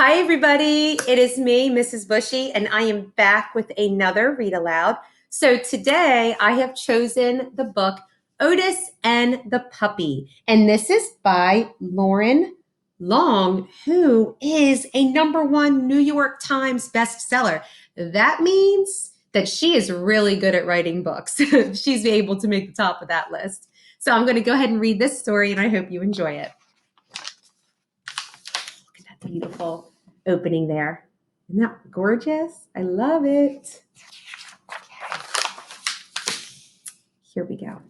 Hi, everybody. It is me, Mrs. Bushy, and I am back with another Read Aloud. So today I have chosen the book Otis and the Puppy, and this is by Lauren Long, who is a #1 New York Times bestseller. That means that she is really good at writing books. She's able to make the top of that list. So I'm going to go ahead and read this story, and I hope you enjoy it. Look at that beautiful opening there. Isn't that gorgeous? I love it. Here we go.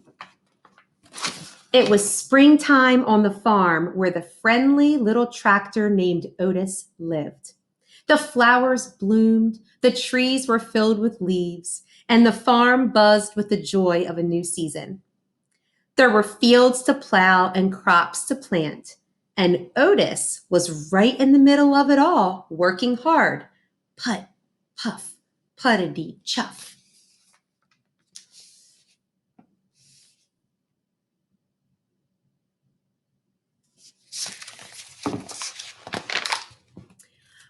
It was springtime on the farm where the friendly little tractor named Otis lived. The flowers bloomed, the trees were filled with leaves, and the farm buzzed with the joy of a new season. There were fields to plow and crops to plant, and Otis was right in the middle of it all, working hard. Put, puff, puttity, chuff.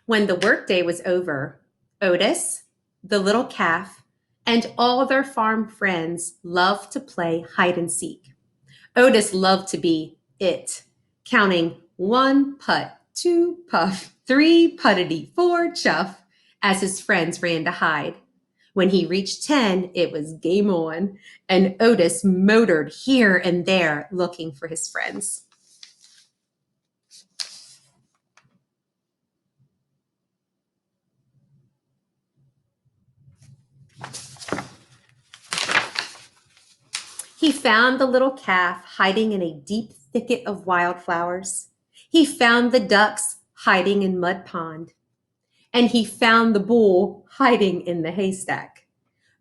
When the workday was over, Otis, the little calf, and all their farm friends loved to play hide and seek. Otis loved to be it, counting 1 putt, 2 puff, 3 puttity, 4 chuff, as his friends ran to hide. When he reached 10, it was game on, and Otis motored here and there looking for his friends. He found the little calf hiding in a deep thicket of wildflowers. He found the ducks hiding in mud pond. And he found the bull hiding in the haystack.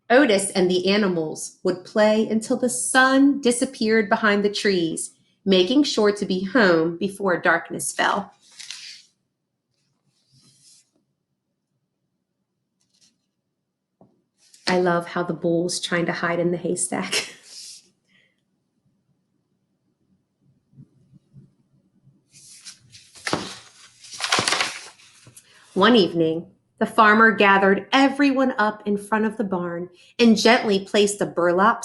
Otis and the animals would play until the sun disappeared behind the trees, making sure to be home before darkness fell. I love how the bull's trying to hide in the haystack. One evening, the farmer gathered everyone up in front of the barn and gently placed a burlap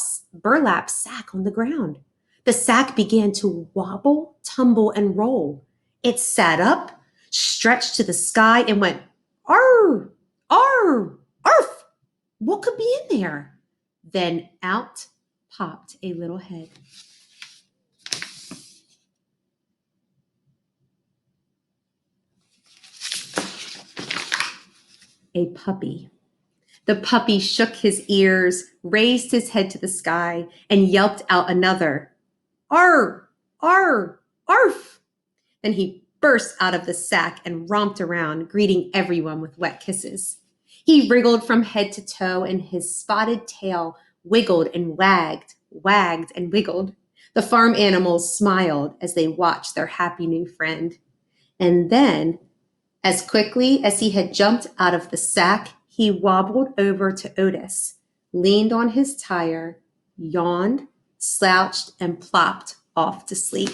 sack on the ground. The sack began to wobble, tumble, and roll. It sat up, stretched to the sky, and went, "Arr, arr, arf! What could be in there?" Then out popped a little head. A puppy. The puppy shook his ears, raised his head to the sky, and yelped out another, "Arr, arr, arf!" Then he burst out of the sack and romped around, greeting everyone with wet kisses. He wriggled from head to toe, and his spotted tail wiggled and wagged, wagged and wiggled. The farm animals smiled as they watched their happy new friend. And then, as quickly as he had jumped out of the sack, he wobbled over to Otis, leaned on his tire, yawned, slouched, and plopped off to sleep.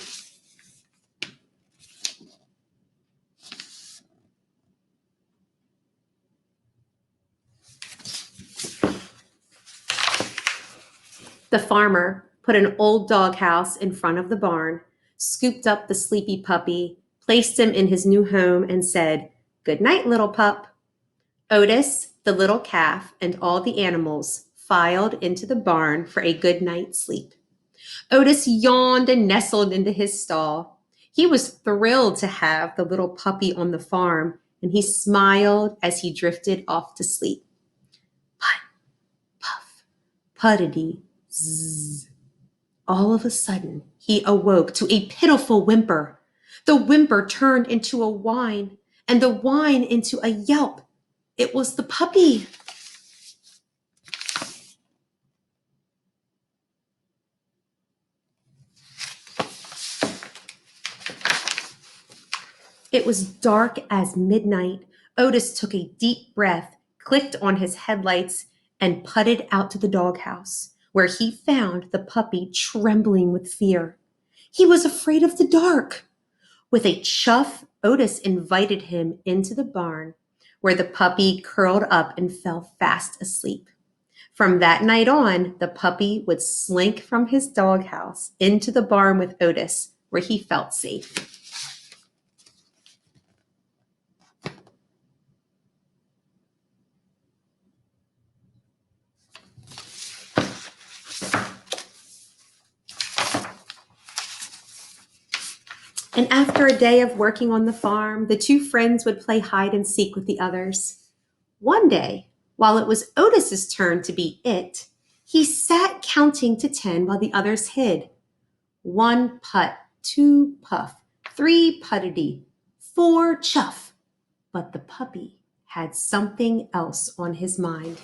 The farmer put an old doghouse in front of the barn, scooped up the sleepy puppy, placed him in his new home, and said, "Good night, little pup." Otis, the little calf, and all the animals filed into the barn for a good night's sleep. Otis yawned and nestled into his stall. He was thrilled to have the little puppy on the farm, and he smiled as he drifted off to sleep. Put, puff, puttity, zzz. All of a sudden, he awoke to a pitiful whimper. The whimper turned into a whine, and the whine into a yelp. It was the puppy. It was dark as midnight. Otis took a deep breath, clicked on his headlights, and putted out to the doghouse, where he found the puppy trembling with fear. He was afraid of the dark. With a chuff, Otis invited him into the barn, where the puppy curled up and fell fast asleep. From that night on, the puppy would slink from his doghouse into the barn with Otis, where he felt safe. And after a day of working on the farm, the two friends would play hide and seek with the others. One day, while it was Otis's turn to be it, he sat counting to 10 while the others hid. 1 putt, 2 puff, 3 puttity, 4 chuff. But the puppy had something else on his mind.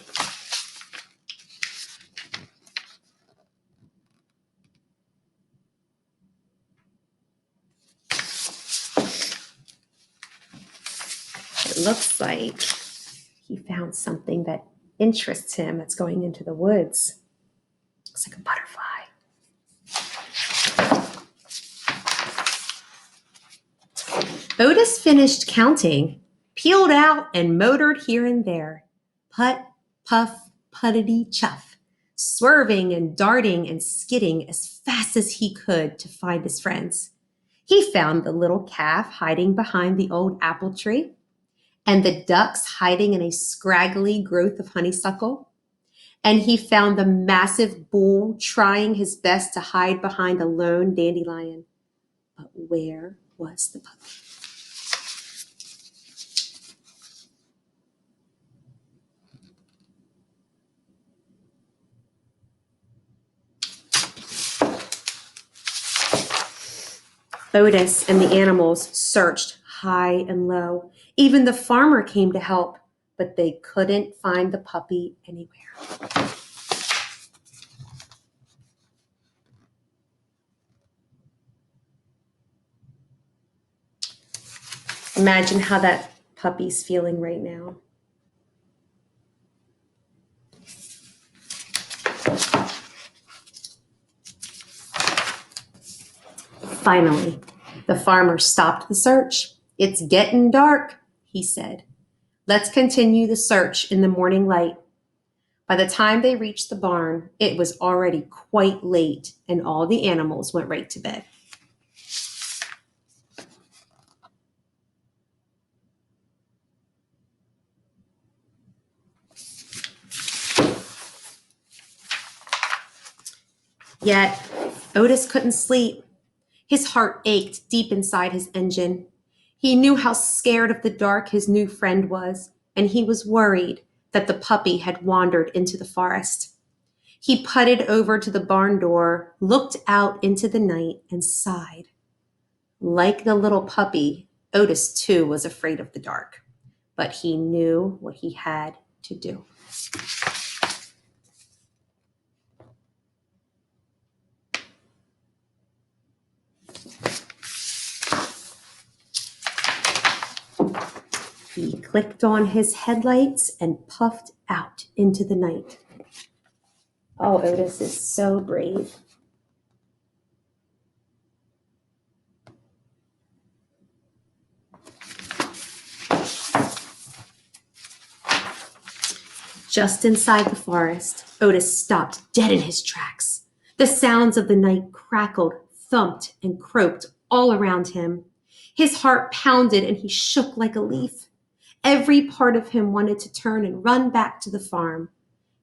It looks like he found something that interests him that's going into the woods. Looks like a butterfly. Otis finished counting, peeled out, and motored here and there. Putt, puff, puttity, chuff, swerving and darting and skidding as fast as he could to find his friends. He found the little calf hiding behind the old apple tree, and the ducks hiding in a scraggly growth of honeysuckle. And he found the massive bull trying his best to hide behind a lone dandelion. But where was the puppy? Otis and the animals searched high and low. Even the farmer came to help, but they couldn't find the puppy anywhere. Imagine how that puppy's feeling right now. Finally, the farmer stopped the search. "It's getting dark," he said. "Let's continue the search in the morning light." By the time they reached the barn, it was already quite late, and all the animals went right to bed. Yet, Otis couldn't sleep. His heart ached deep inside his engine. He knew how scared of the dark his new friend was, and he was worried that the puppy had wandered into the forest. He putted over to the barn door, looked out into the night, and sighed. Like the little puppy, Otis too was afraid of the dark, but he knew what he had to do. He clicked on his headlights and puffed out into the night. Oh, Otis is so brave. Just inside the forest, Otis stopped dead in his tracks. The sounds of the night crackled, thumped, and croaked all around him. His heart pounded and he shook like a leaf. Every part of him wanted to turn and run back to the farm.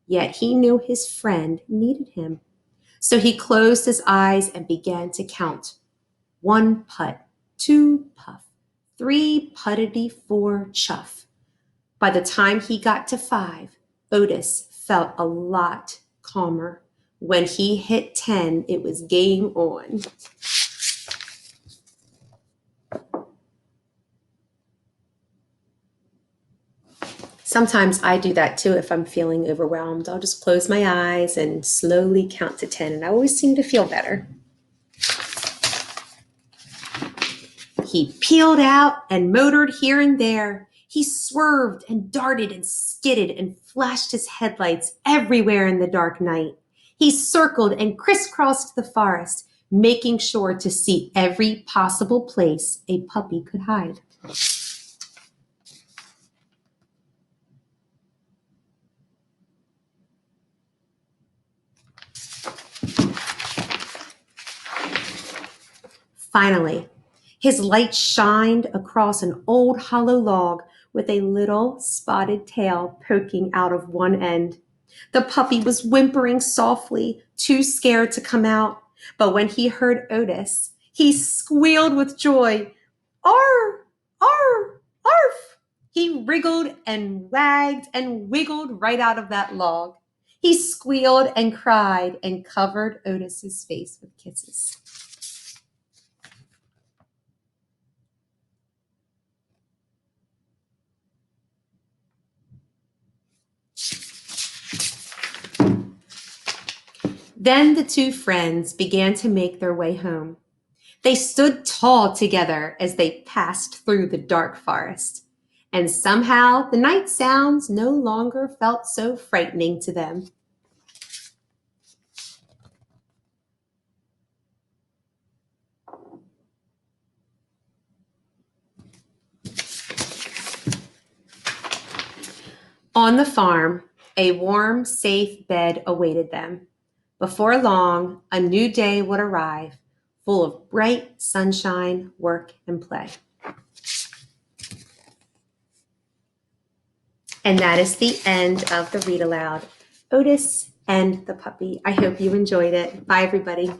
Yet he knew his friend needed him. So he closed his eyes and began to count. 1 putt, 2 puff, 3 puttity, 4 chuff. By the time he got to 5, Otis felt a lot calmer. When he hit 10, it was game on. Sometimes I do that too if I'm feeling overwhelmed. I'll just close my eyes and slowly count to 10, and I always seem to feel better. He peeled out and motored here and there. He swerved and darted and skidded and flashed his headlights everywhere in the dark night. He circled and crisscrossed the forest, making sure to see every possible place a puppy could hide. Finally, his light shined across an old hollow log with a little spotted tail poking out of one end. The puppy was whimpering softly, too scared to come out. But when he heard Otis, he squealed with joy. Arr! Arr! Arf! He wriggled and wagged and wiggled right out of that log. He squealed and cried and covered Otis's face with kisses. Then the two friends began to make their way home. They stood tall together as they passed through the dark forest, and somehow the night sounds no longer felt so frightening to them. On the farm, a warm, safe bed awaited them. Before long, a new day would arrive, full of bright sunshine, work, and play. And that is the end of the read aloud, Otis and the Puppy. I hope you enjoyed it. Bye, everybody.